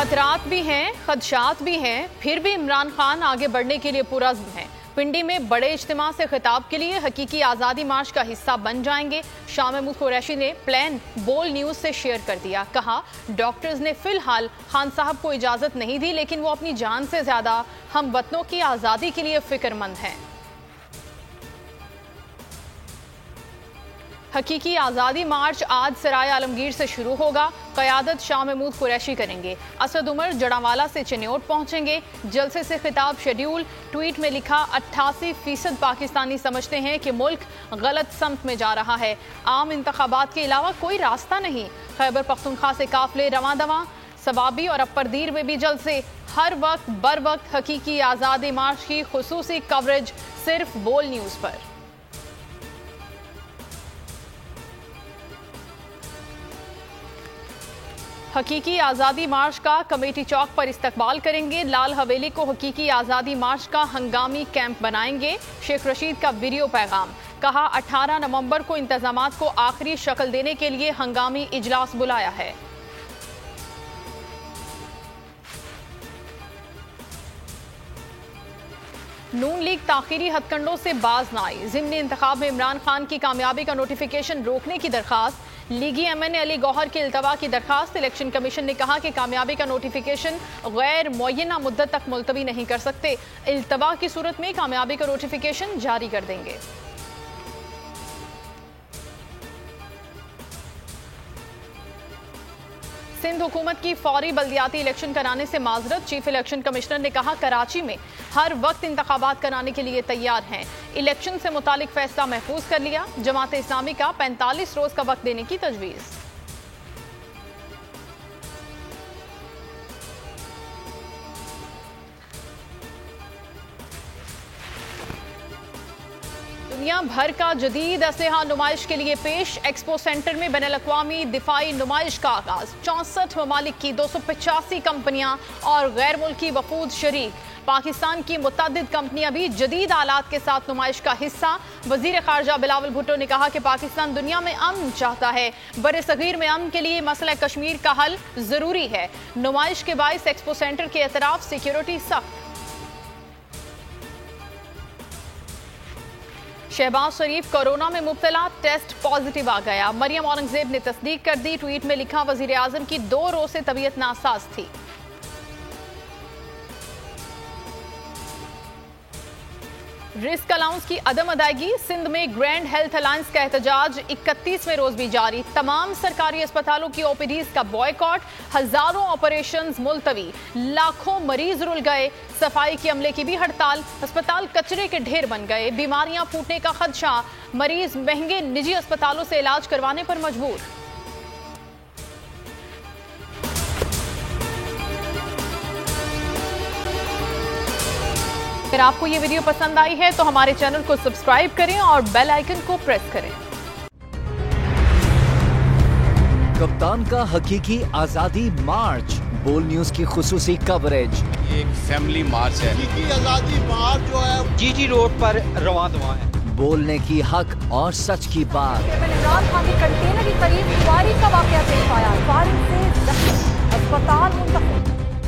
खतरात भी हैं, खदशात भी हैं, फिर भी इमरान खान आगे बढ़ने के लिए पुरज़्म हैं। पिंडी में बड़े इज्तिमा से खिताब के लिए हकीकी आज़ादी मार्च का हिस्सा बन जाएंगे। शाह महमूद कुरैशी ने प्लान बोल न्यूज़ से शेयर कर दिया। कहा, डॉक्टर्स ने फिलहाल खान साहब को इजाज़त नहीं दी, लेकिन वो अपनी जान से ज़्यादा हम वतनों की आज़ादी के लिए फिक्रमंद हैं। हकीकी आज़ादी मार्च आज सराय आलमगीर से शुरू होगा। क़यादत शाह महमूद कुरैशी करेंगे। असद उमर जड़ावाला से चिन्योट पहुंचेंगे। जलसे से खिताब शेड्यूल। ट्वीट में लिखा, 88% पाकिस्तानी समझते हैं कि मुल्क गलत समत में जा रहा है। आम इंतखाबात के अलावा कोई रास्ता नहीं। खैबर पख्तूनख्वा से काफिले रवां दवां। सबाबी और अप्परदीर में भी जलसे। हर वक्त बर वक्त हकीकी आज़ादी मार्च की खुसूसी कवरेज सिर्फ बोल न्यूज़ पर। हकीकी आज़ादी मार्च का कमेटी चौक पर इस्तकबाल करेंगे। लाल हवेली को हकीकी आज़ादी मार्च का हंगामी कैंप बनाएंगे। शेख रशीद का वीडियो पैगाम। कहा, 18 नवंबर को इंतजामात को आखिरी शक्ल देने के लिए हंगामी इजलास बुलाया है। नून लीग ताखीरी हथकंडों से बाज न आई। ज़िमनी इंतखाब में इमरान खान की कामयाबी का नोटिफिकेशन रोकने की दरखास्त। लीगी एमएनए अली गौहर के इल्तवा की दरखास्त। इलेक्शन कमीशन ने कहा कि कामयाबी का नोटिफिकेशन गैर मुअय्यना मुद्दत तक मुलतवी नहीं कर सकते। इल्तवा की सूरत में कामयाबी का नोटिफिकेशन जारी कर देंगे। सिंध हुकूमत की फौरी बल्दियाती इलेक्शन कराने से माजरत। चीफ इलेक्शन कमिश्नर ने कहा, कराची में हर वक्त इंतखाबात कराने के लिए तैयार हैं। इलेक्शन से मुतालिक फैसला महफूज कर लिया। जमात इस्लामी का 45 रोज का वक्त देने की तजवीज़। दुनिया भर का जदीद असलहा नुमाइश के लिए पेश। एक्सपो सेंटर में बैनुल-अक़वामी दिफाई नुमाइश का आगाज। 64 ममालिक की 285 कंपनियां और गैर मुल्की वफूद शरीक। पाकिस्तान की मुतअद्दिद कंपनियां भी जदीद आलात के साथ नुमाइश का हिस्सा। वजीर खारजा बिलावल भुट्टो ने कहा कि पाकिस्तान दुनिया में अमन चाहता है। बरे सगीर में अमन के लिए मसला कश्मीर का हल जरूरी है। नुमाइश के बाइस एक्सपो सेंटर के एतराफ सिक्योरिटी सख्त। शहबाज शरीफ कोरोना में मुब्तला, टेस्ट पॉजिटिव आ गया। मरियम औरंगजेब ने तस्दीक कर दी। ट्वीट में लिखा, वजीर आजम की 2 रोज से तबीयत नासाज थी। रिस्क अलाउंस की अदम अदायगी। सिंध में ग्रैंड हेल्थ अलायंस का एहतजाज 31वें रोज भी जारी। तमाम सरकारी अस्पतालों की ओपीडीज का बॉयकॉट। हजारों ऑपरेशंस मुलतवी। लाखों मरीज रुल गए। सफाई के अमले की भी हड़ताल। अस्पताल कचरे के ढेर बन गए। बीमारियां फूटने का खदशा। मरीज महंगे निजी अस्पतालों से इलाज करवाने पर मजबूर। अगर आपको ये वीडियो पसंद आई है तो हमारे चैनल को सब्सक्राइब करें और बेल आइकन को प्रेस करें। कप्तान का हकीकी आजादी मार्च, बोल न्यूज की खुसूसी कवरेज। ये एक फैमिली मार्च है। हकीकी आजादी मार्च जो है जीजी रोड पर रवां दवां है। बोलने की हक और सच की बात। इमरान खान के कंटेनर के करीब फायरिंग का वाकया पेश आया। फायरिंग से जख्मी, अस्पताल मुंतकिल।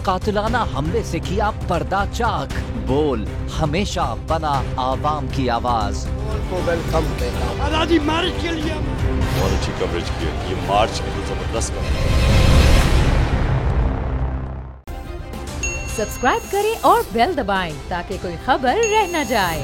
कातिलाना हमले से किया पर्दा चाक। बोल हमेशा बना आवाम की आवाज। को वेलकम कहता हूं। आजादी मार्च के लिए बहुत अच्छी कवरेज की है। ये मार्च की तो जबरदस्त कवरेज। सब्सक्राइब करें और बेल दबाएं ताकि कोई खबर रह न जाए।